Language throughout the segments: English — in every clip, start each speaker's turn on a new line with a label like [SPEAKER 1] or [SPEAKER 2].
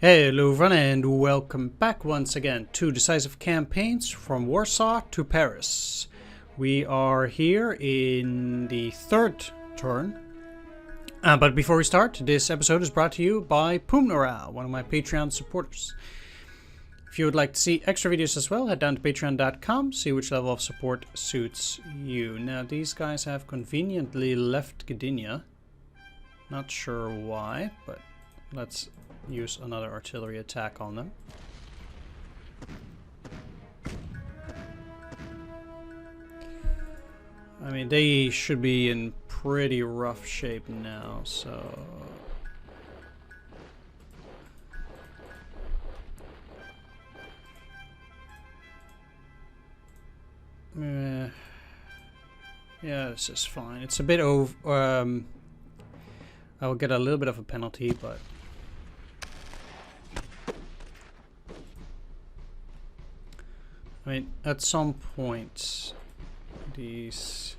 [SPEAKER 1] Hello everyone and welcome back once again to Decisive Campaigns from Warsaw to Paris. We are here in the third turn. But before we start, this episode is brought to you by Pumnora, one of my Patreon supporters. If you would like to see extra videos as well, head down to patreon.com, see which level of support suits you. Now these guys have conveniently left Gdynia. Not sure why, but let's use another artillery attack on them. I mean, they should be in pretty rough shape now, so... yeah, this is fine. It's a bit over... I will get a little bit of a penalty, but... I mean, at some point, these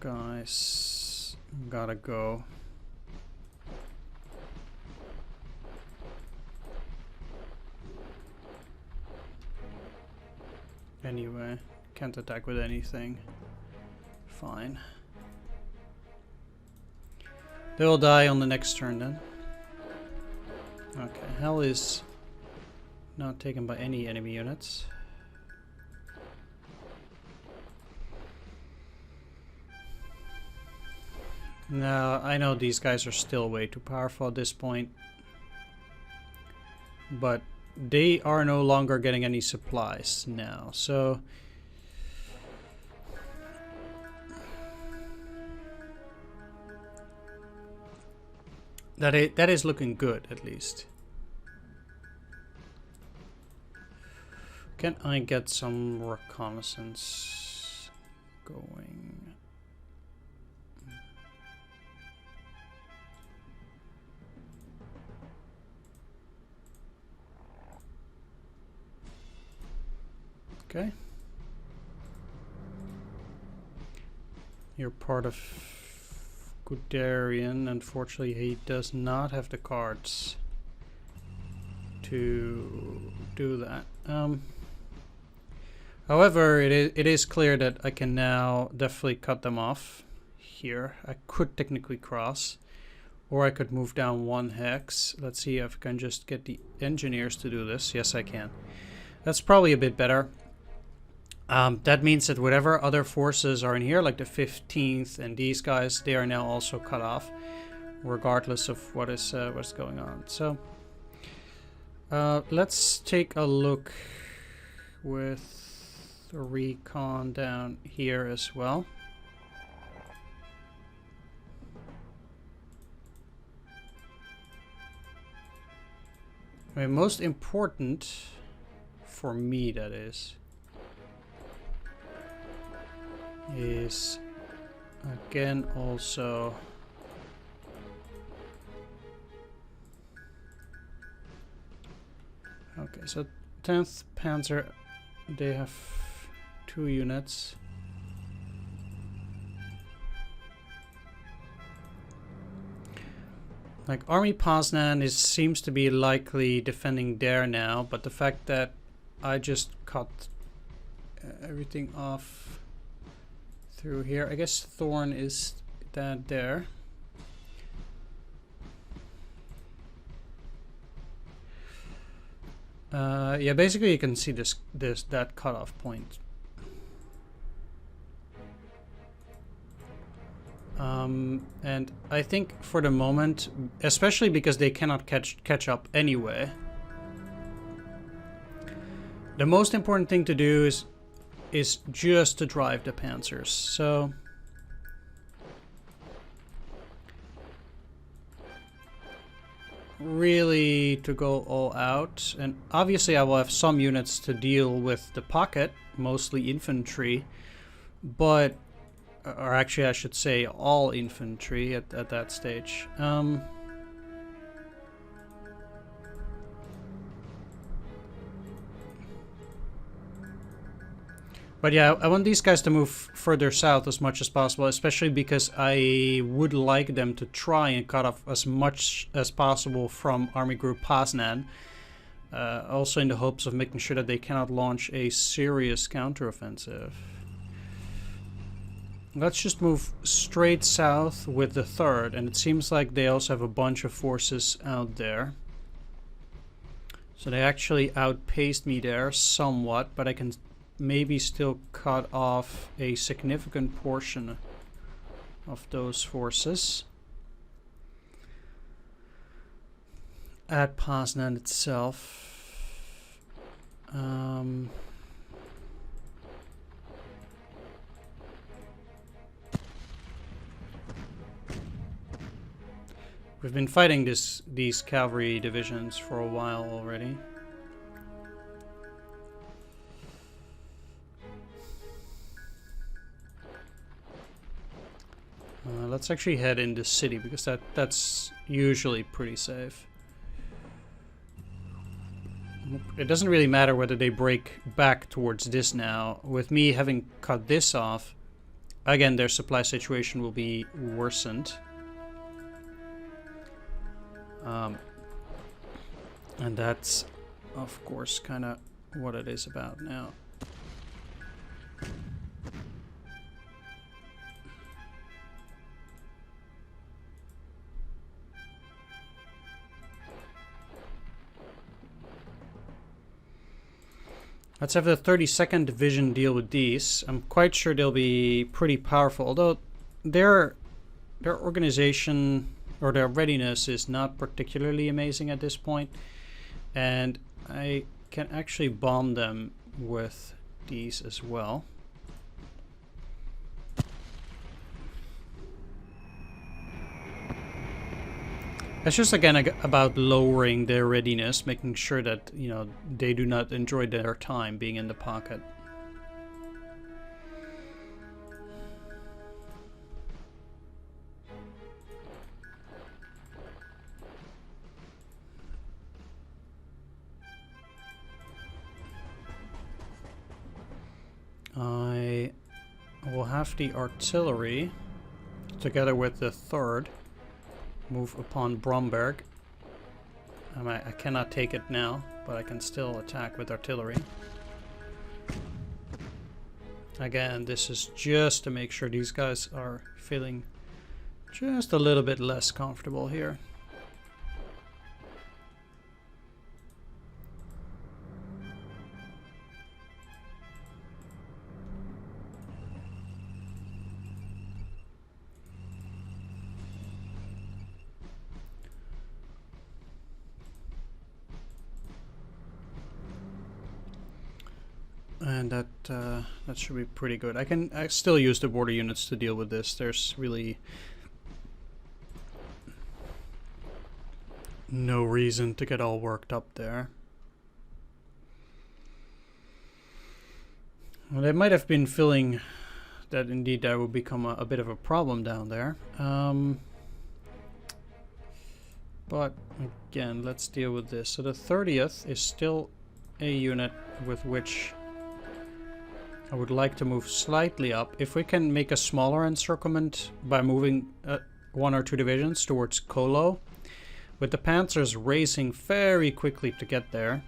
[SPEAKER 1] guys gotta go. Anyway, can't attack with anything. Fine. They will die on the next turn then. Okay, hell is not taken by any enemy units. Now, I know these guys are still way too powerful at this point, but they are no longer getting any supplies now, so... That is looking good, at least. Can I get some reconnaissance going? Okay. You're part of Guderian. Unfortunately, he does not have the cards to do that. However, it is clear that I can now definitely cut them off here. I could technically cross, or I could move down one hex. Let's see if I can just get the engineers to do this. Yes, I can. That's probably a bit better. That means that whatever other forces are in here, like the 15th and these guys, they are now also cut off, regardless of what is what's going on. So let's take a look with the recon down here as well. I mean, most important for me, that is again also okay, so 10th Panzer, they have 2 units. Like Army Poznan seems to be likely defending there now, but the fact that I just cut everything off through here, I guess Thorn is that there. Yeah, basically you can see that cutoff point. And I think for the moment, especially because they cannot catch up anyway, the most important thing to do is just to drive the panzers. So really to go all out, and obviously I will have some units to deal with the pocket, mostly infantry, but or actually I should say all infantry at that stage. But yeah, I want these guys to move further south as much as possible, especially because I would like them to try and cut off as much as possible from Army Group Poznan. Also in the hopes of making sure that they cannot launch a serious counteroffensive. Let's just move straight south with the 3rd, and it seems like they also have a bunch of forces out there. So they actually outpaced me there somewhat, but I can maybe still cut off a significant portion of those forces at Poznan itself. We've been fighting these cavalry divisions for a while already. Let's actually head into the city because that's usually pretty safe. It doesn't really matter whether they break back towards this now. With me having cut this off, again, their supply situation will be worsened. And that's, of course, kind of what it is about now. Let's have the 32nd Division deal with these. I'm quite sure they'll be pretty powerful, although their organization or their readiness is not particularly amazing at this point. And I can actually bomb them with these as well. It's just again about lowering their readiness, making sure that, you know, they do not enjoy their time being in the pocket. I will have the artillery together with the 3rd move upon Bromberg. I cannot take it now, but I can still attack with artillery. Again, this is just to make sure these guys are feeling just a little bit less comfortable here. And that should be pretty good. I still use the border units to deal with this. There's really no reason to get all worked up there. Well, they might have been feeling that indeed that would become a bit of a problem down there. But again, let's deal with this. So the 30th is still a unit with which I would like to move slightly up. If we can make a smaller encirclement by moving 1 or 2 divisions towards Kolo, with the Panzers racing very quickly to get there,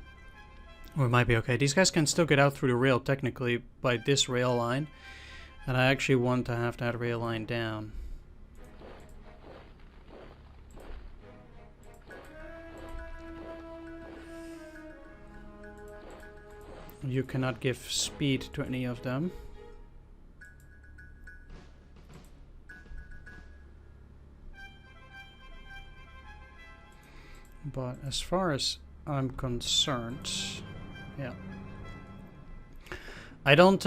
[SPEAKER 1] we might be okay. These guys can still get out through the rail technically by this rail line, and I actually want to have that rail line down. You cannot give speed to any of them. But as far as I'm concerned, yeah, I don't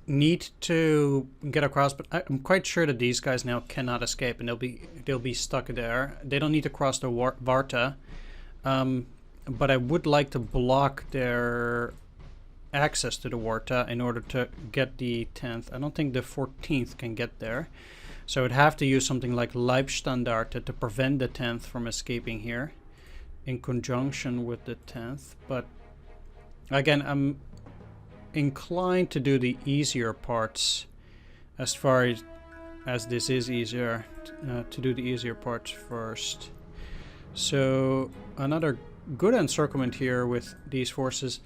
[SPEAKER 1] need to get across, but I'm quite sure that these guys now cannot escape, and they'll be stuck there. They don't need to cross the Varta, but I would like to block their access to the Warta in order to get the 10th. I don't think the 14th can get there, so I would have to use something like Leibstandarte to prevent the 10th from escaping here in conjunction with the 10th. But again, inclined to do the easier parts, as far as this is easier, to do the easier parts first. So another good encirclement here with these forces.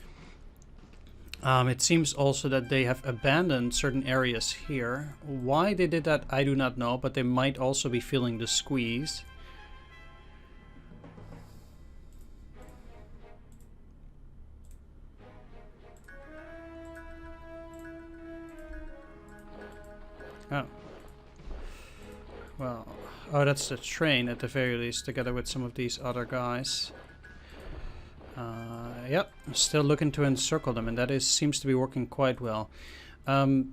[SPEAKER 1] It seems also that they have abandoned certain areas here. Why they did that, I do not know, but they might also be feeling the squeeze. Oh. Well, oh, that's the train at the very least, together with some of these other guys. Yep, still looking to encircle them, and that seems to be working quite well. I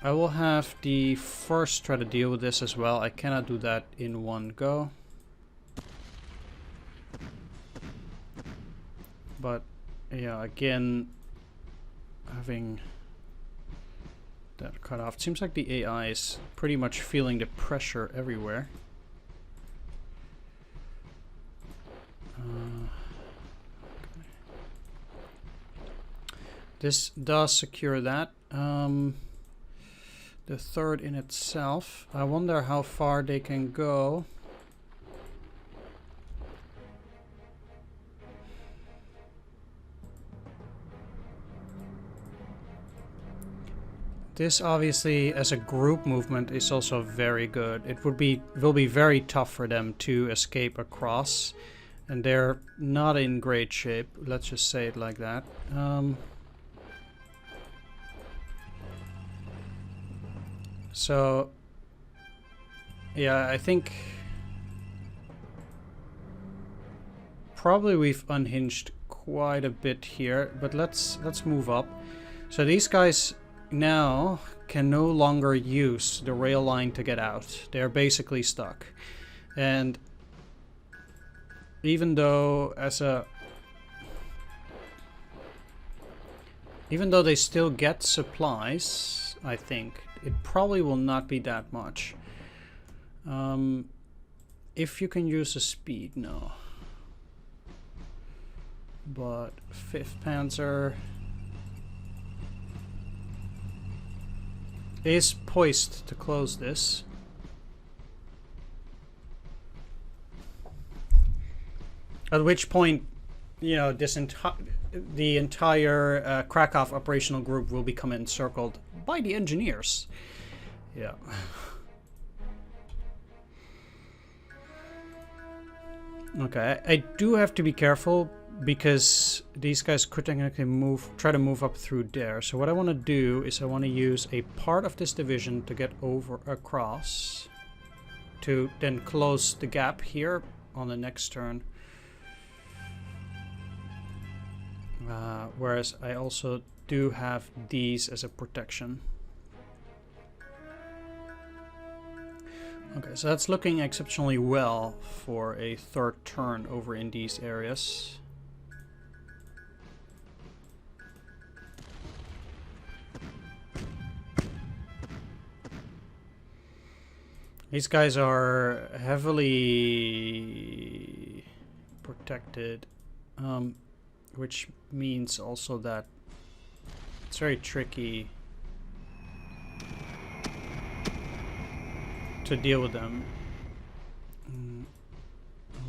[SPEAKER 1] will have the first try to deal with this as well. I cannot do that in one go. But, yeah, again, having that cut off. It seems like the AI is pretty much feeling the pressure everywhere. This does secure that. The third in itself. I wonder how far they can go. This obviously, as a group movement, is also very good. It will be very tough for them to escape across, and they're not in great shape. Let's just say it like that. So, yeah, I think probably we've unhinged quite a bit here, but let's move up. So these guys now can no longer use the rail line to get out. They're basically stuck. And even though they still get supplies, I think it probably will not be that much. If you can use a speed, no. But 5th Panzer is poised to close this. At which point, you know, the entire Krakow operational group will become encircled by the engineers. Yeah. Okay, I do have to be careful because these guys could technically try to move up through there. So what I want to do is I want to use a part of this division to get across to then close the gap here on the next turn. Whereas I also do have these as a protection. Okay, so that's looking exceptionally well for a third turn over in these areas. These guys are heavily protected, which means also that it's very tricky to deal with them,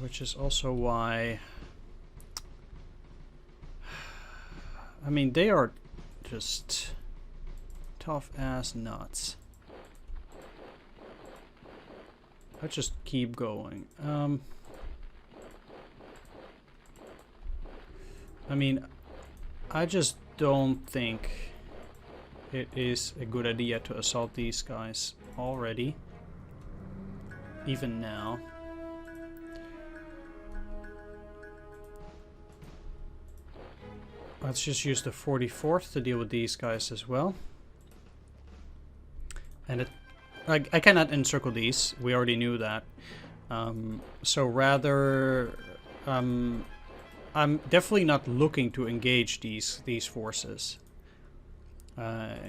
[SPEAKER 1] which is also why, I mean, they are just tough as nuts. Let's just keep going. I mean, I just don't think it is a good idea to assault these guys already, even now. Let's just use the 44th to deal with these guys as well. And I cannot encircle these. We already knew that. So rather, I'm definitely not looking to engage these forces.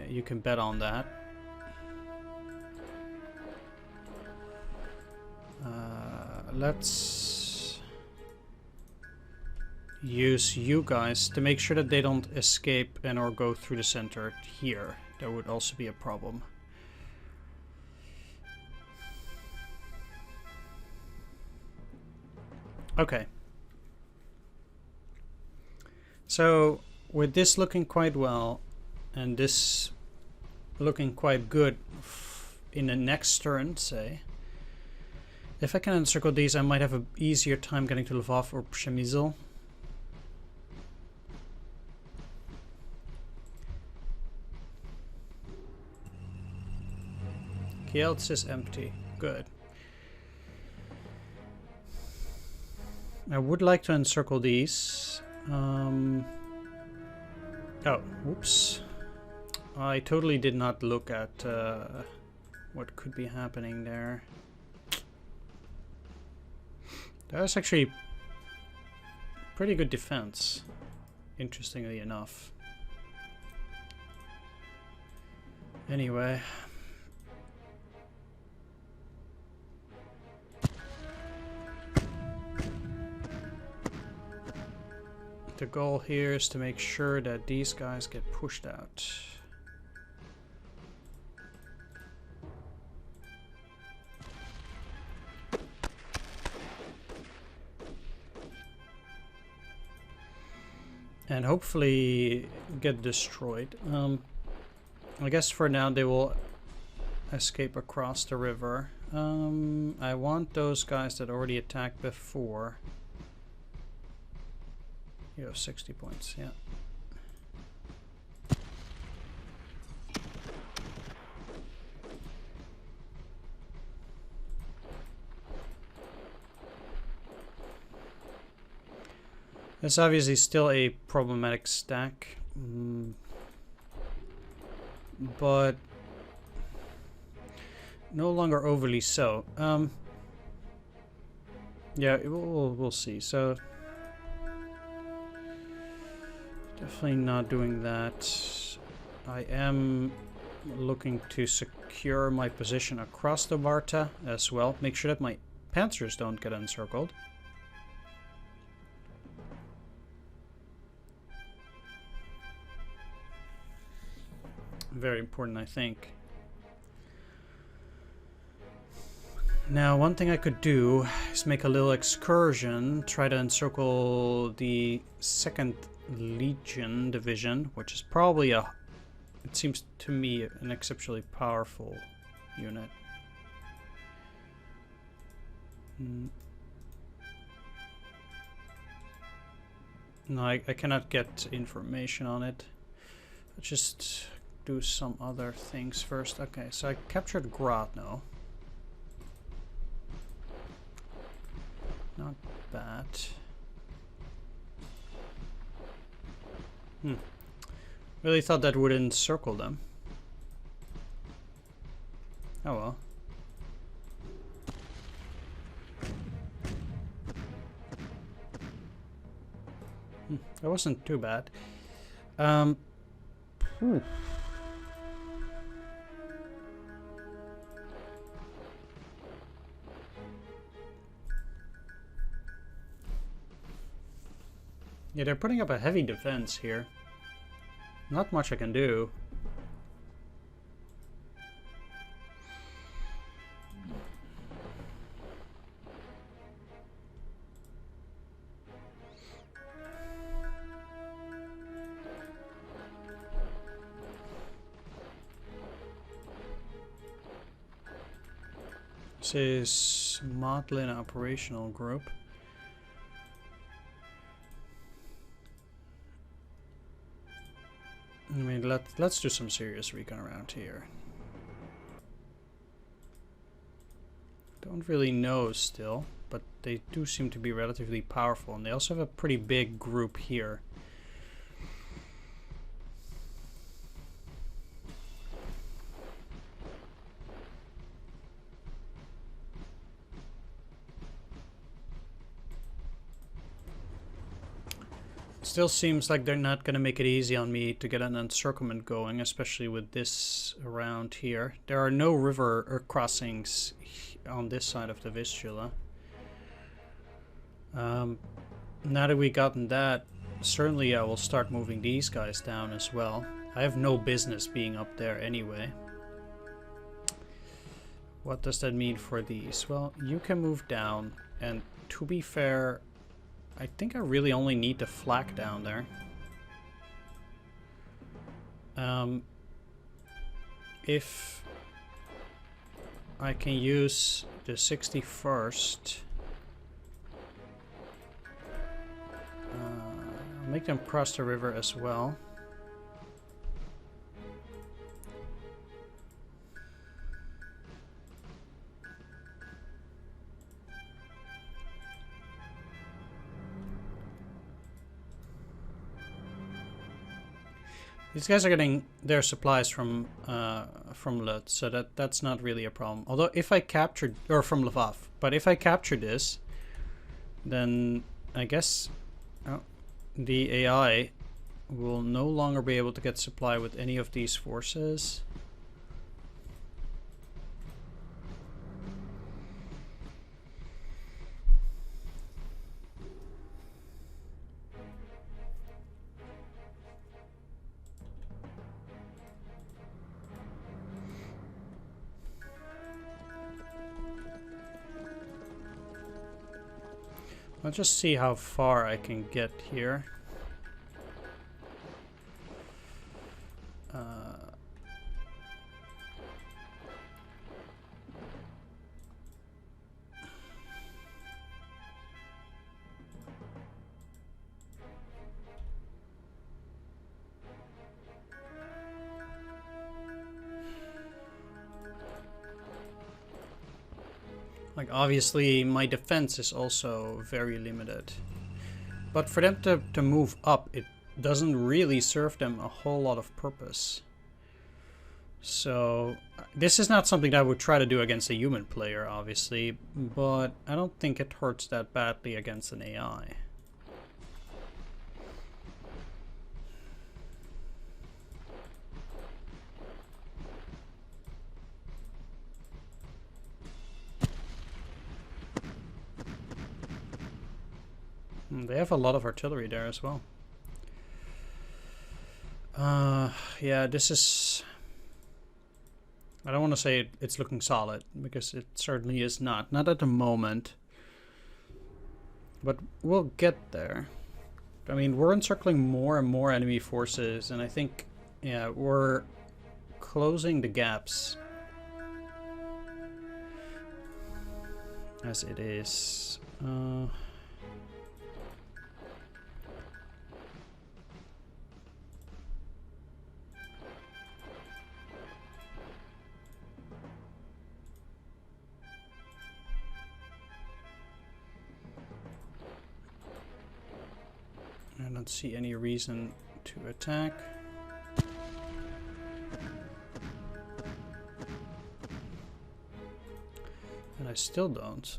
[SPEAKER 1] You can bet on that. use you guys to make sure that they don't escape and or go through the center here. That would also be a problem. Okay. So with this looking quite well and this looking quite good in the next turn, say, if I can encircle these, I might have an easier time getting to Lvov or Przemysl. Kielce is empty. Good. I would like to encircle these. Oh, whoops. I totally did not look at what could be happening there. That was actually pretty good defense, interestingly enough. Anyway. The goal here is to make sure that these guys get pushed out. And hopefully get destroyed. I guess for now they will escape across the river. I want those guys that already attacked before. You have 60 points, yeah. It's obviously still a problematic stack, but no longer overly so. Yeah, we'll see. So definitely not doing that. I am looking to secure my position across the Varta as well. Make sure that my panzers don't get encircled. Very important, I think. Now, one thing I could do is make a little excursion, try to encircle the 2nd Legion division, which is probably it seems to me, an exceptionally powerful unit. No, I cannot get information on it. Let's just do some other things first. Okay, so I captured Grodno. Not bad. Really thought that would encircle them. Oh well. That wasn't too bad. Yeah, they're putting up a heavy defense here. Not much I can do. This is Modlin Operational Group. I mean, let's do some serious recon around here. Don't really know still, but they do seem to be relatively powerful, and they also have a pretty big group here. Still seems like they're not going to make it easy on me to get an encirclement going, especially with this around here. There are no river or crossings on this side of the Vistula. now that we've gotten that, certainly I will start moving these guys down as well. I have no business being up there anyway. What does that mean for these? Well, you can move down, and to be fair, I think I really only need the flak down there. If I can use the 61st, make them cross the river as well. These guys are getting their supplies from Lut, so that's not really a problem. Although if I captured, or from Lvov, but if I capture this, then I guess the AI will no longer be able to get supply with any of these forces. I'll just see how far I can get here. Like, obviously my defense is also very limited, but for them to move up, it doesn't really serve them a whole lot of purpose. So this is not something that I would try to do against a human player, obviously, but I don't think it hurts that badly against an AI. They have a lot of artillery there as well. Yeah, this is... I don't want to say it's looking solid, because it certainly is not. Not at the moment. But we'll get there. I mean, we're encircling more and more enemy forces, and I think, yeah, we're closing the gaps as it is. I don't see any reason to attack. And I still don't.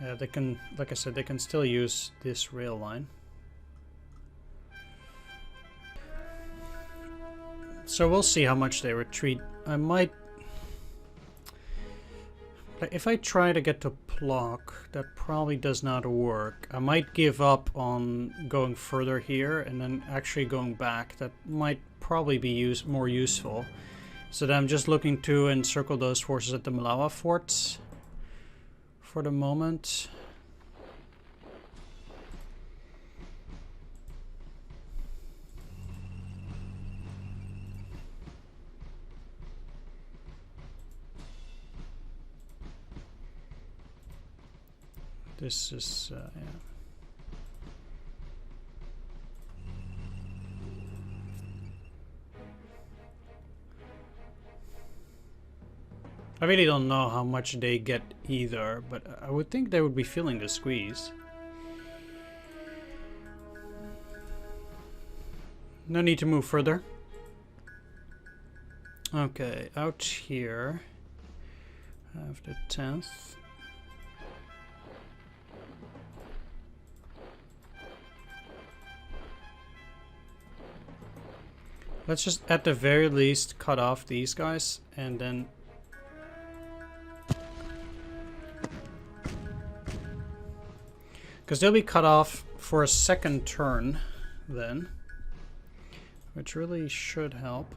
[SPEAKER 1] Yeah, they can, like I said, they can still use this rail line. So we'll see how much they retreat. I might... If I try to get to Plock, that probably does not work. I might give up on going further here and then actually going back. That might probably be more useful. So then I'm just looking to encircle those forces at the Malawa forts for the moment. This is, yeah. I really don't know how much they get either, but I would think they would be feeling the squeeze. No need to move further. Okay, out here. I have the 10th. Let's just, at the very least, cut off these guys, and then Because they'll be cut off for a second turn then, which really should help.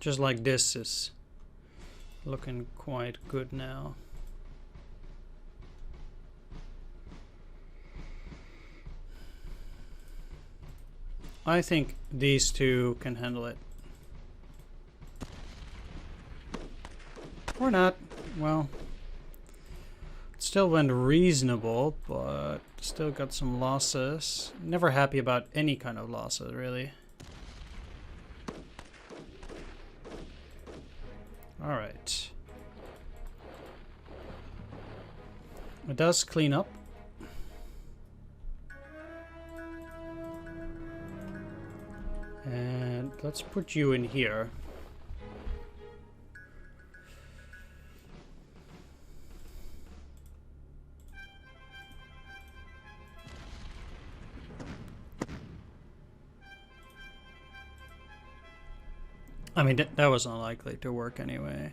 [SPEAKER 1] Just like this is looking quite good now. I think these two can handle it. Or not. Well, it still went reasonable, but still got some losses. Never happy about any kind of losses, really. Alright. It does clean up. And let's put you in here. I mean, that was unlikely to work anyway.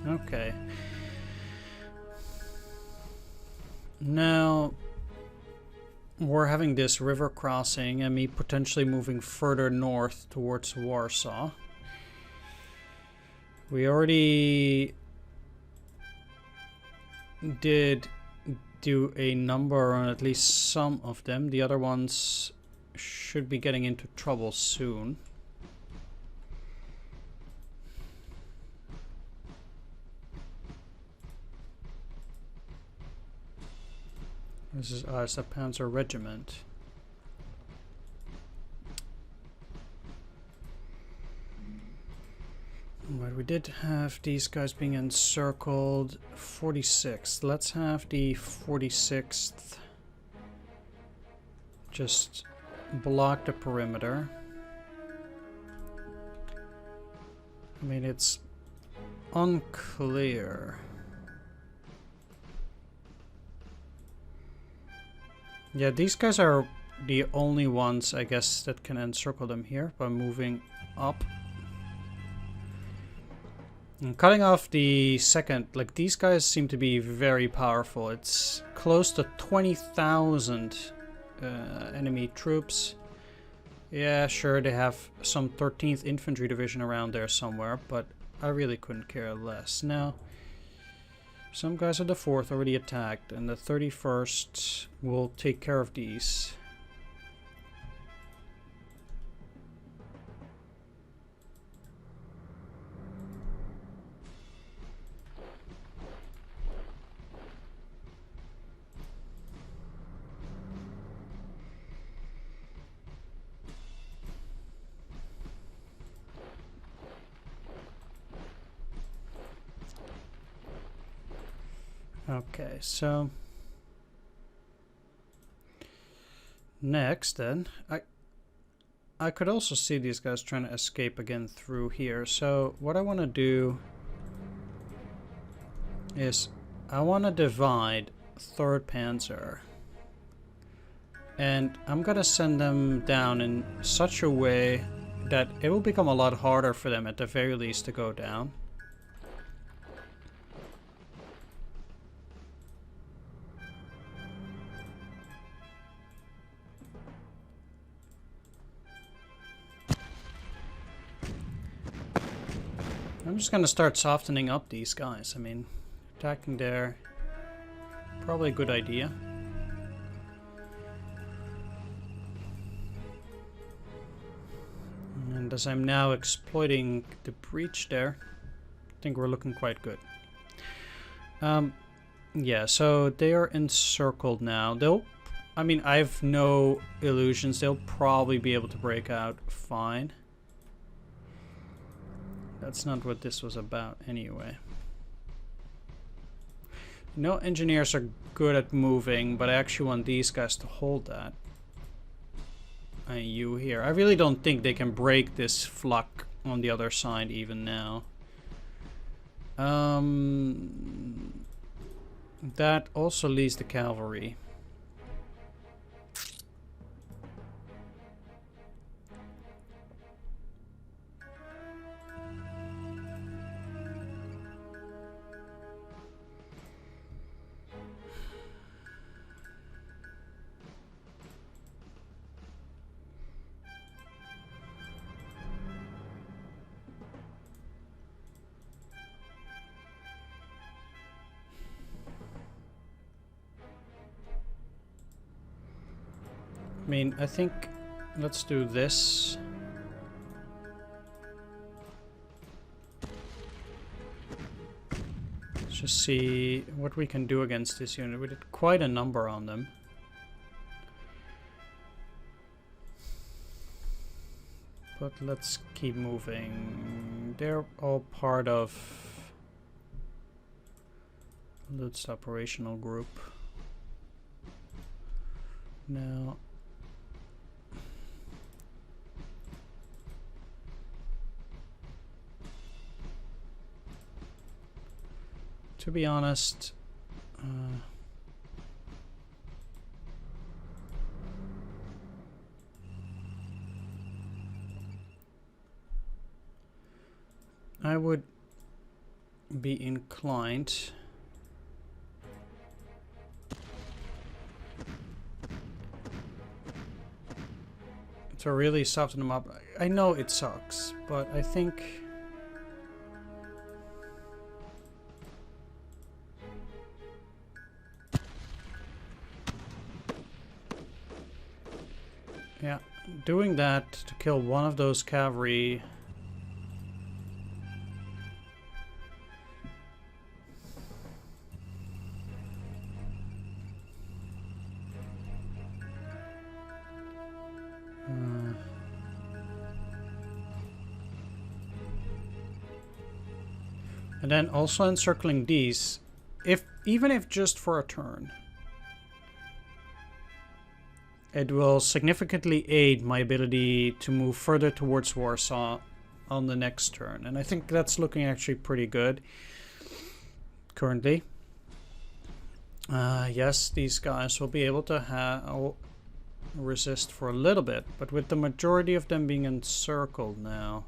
[SPEAKER 1] Okay. Now, we're having this river crossing and me potentially moving further north towards Warsaw. We already did do a number on at least some of them. The other ones should be getting into trouble soon. This is us, a Panzer Regiment. But we did have these guys being encircled. 46th. Let's have the 46th just block the perimeter. I mean, it's unclear. Yeah, these guys are the only ones, I guess, that can encircle them here by moving up. And cutting off the second, like, these guys seem to be very powerful. It's close to 20,000 enemy troops. Yeah, sure, they have some 13th Infantry Division around there somewhere, but I really couldn't care less. Now, some guys of the 4th already attacked, and the 31st will take care of these. Okay, so next then, I could also see these guys trying to escape again through here. So what I want to do is I want to divide 3rd Panzer, and I'm gonna send them down in such a way that it will become a lot harder for them at the very least to go down. I'm just gonna start softening up these guys. I mean, attacking there, probably a good idea. And as I'm now exploiting the breach there, I think we're looking quite good. Yeah, so they are encircled now. I mean, I have no illusions. They'll probably be able to break out fine. That's not what this was about anyway. No, engineers are good at moving, but I actually want these guys to hold that. And you here. I really don't think they can break this flak on the other side even now. That also leaves the cavalry. mean, I think let's do this. Let's just see what we can do against this unit. We did quite a number on them. But let's keep moving. They're all part of Lutz operational group. Now, to be honest, I would be inclined to really soften them up. I know it sucks, but I think yeah, doing that to kill one of those cavalry and then also encircling these, even if just for a turn, it will significantly aid my ability to move further towards Warsaw on the next turn. And I think that's looking actually pretty good currently. Yes, these guys will be able to resist for a little bit, but with the majority of them being encircled now,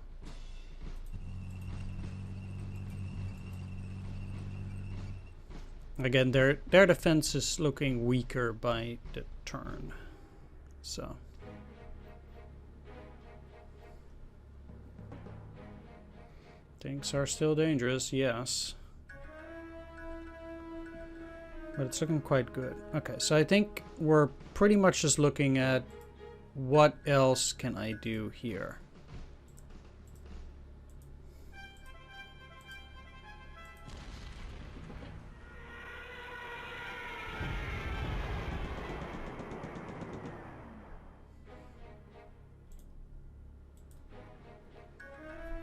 [SPEAKER 1] again, their defense is looking weaker by the turn. So things are still dangerous, yes. But it's looking quite good. Okay, so I think we're pretty much just looking at what else can I do here.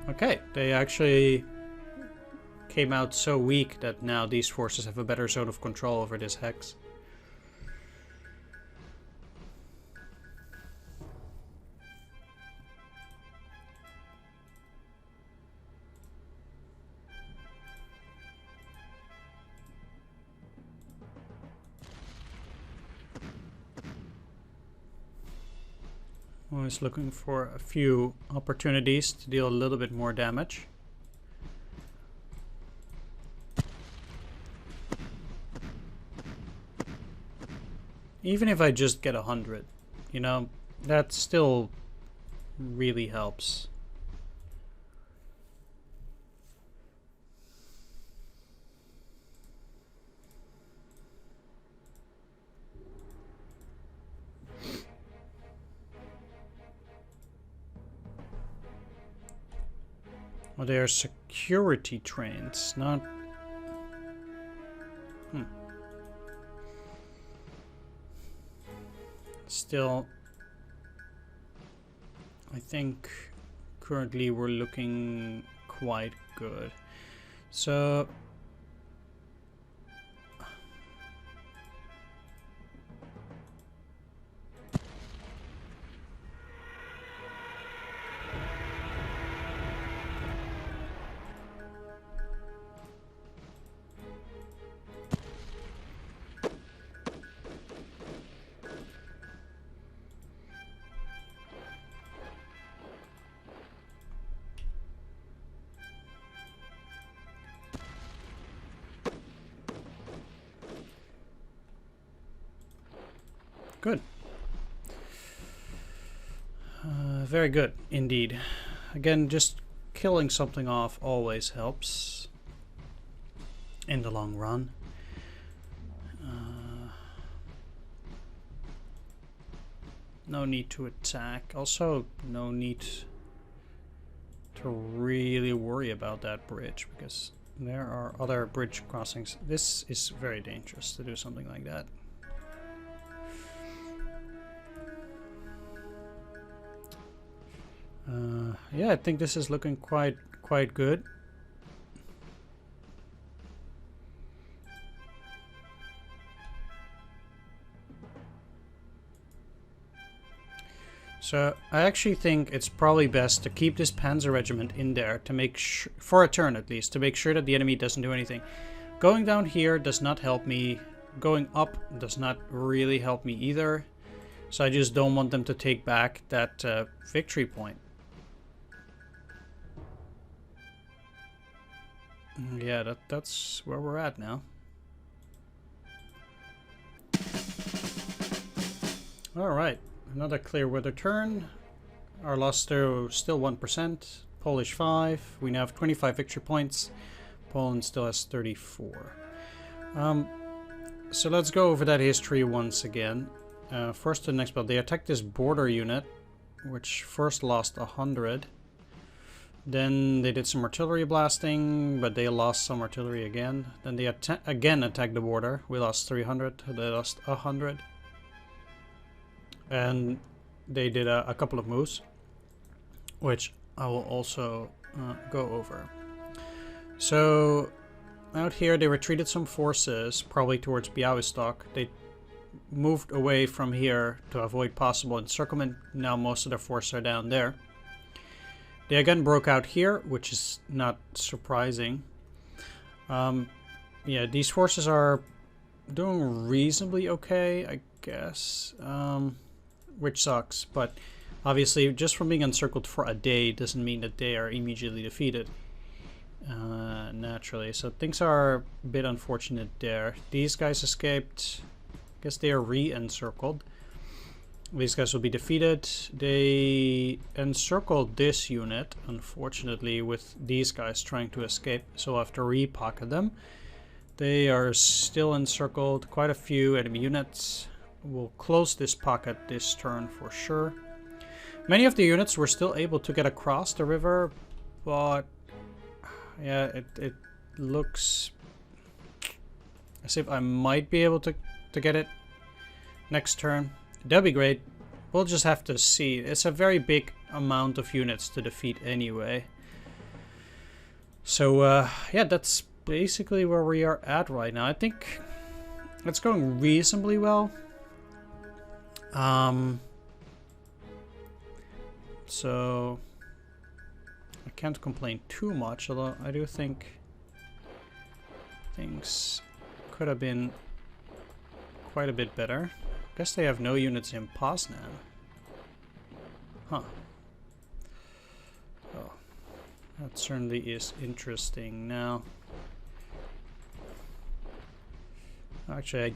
[SPEAKER 1] Okay, they actually came out so weak that now these forces have a better zone of control over this hex. Always looking for a few opportunities to deal a little bit more damage. Even if I just get 100, you know, that still really helps. Well, they are security trains, not... Still, I think currently we're looking quite good. So... Good. Very good, indeed. Again, just killing something off always helps in the long run. no need to attack. Also, no need to really worry about that bridge, because there are other bridge crossings. This is very dangerous to do something like that. Yeah, I think this is looking quite good. So I actually think it's probably best to keep this Panzer regiment in there to make sure, for a turn at least, to make sure that the enemy doesn't do anything. Going down here does not help me. Going up does not really help me either. So I just don't want them to take back that victory point. Yeah, that's where we're at now. Alright, another clear weather turn. Our loss still 1%. Polish 5. We now have 25 victory points. Poland still has 34. So let's go over that history once again. First to the next battle. They attacked this border unit, which first lost 100. Then they did some artillery blasting, but they lost some artillery again. Then they again attacked the border. We lost 300. They lost 100. And they did a couple of moves, which I will also go over. So out here they retreated some forces, probably towards Białystok. They moved away from here to avoid possible encirclement. Now most of their forces are down there. They again broke out here, which is not surprising. Yeah, these forces are doing reasonably okay, I guess. Which sucks, but obviously just from being encircled for a day doesn't mean that they are immediately defeated. Naturally, so things are a bit unfortunate there. These guys escaped. I guess they are re-encircled. These guys will be defeated. They encircled this unit, unfortunately, with these guys trying to escape, so I'll have to re-pocket them. They are still encircled. Quite a few enemy units. We'll close this pocket this turn for sure. Many of the units were still able to get across the river, but yeah, it looks as if I might be able to get it next turn. That'd be great. We'll just have to see. It's a very big amount of units to defeat anyway. So yeah, that's basically where we are at right now. I think it's going reasonably well. So I can't complain too much, although I do think things could have been quite a bit better. Guess they have no units in Poznan. Huh. Oh, that certainly is interesting. Now, actually,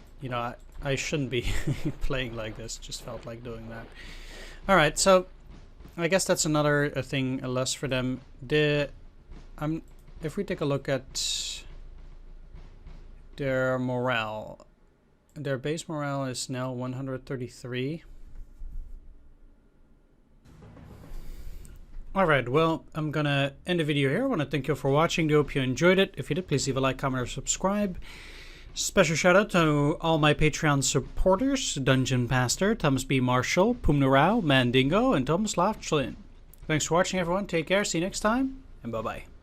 [SPEAKER 1] I shouldn't be playing like this. Just felt like doing that. All right, so I guess that's another thing less for them. If we take a look at their morale. Their base morale is now 133. Alright, well, I'm gonna end the video here. I want to thank you for watching. I hope you enjoyed it. If you did, please leave a like, comment, or subscribe. Special shout out to all my Patreon supporters: Dungeon Pastor, Thomas B. Marshall, Pumnarao, Mandingo, and Thomas Laughlin. Thanks for watching, everyone. Take care. See you next time, and bye-bye.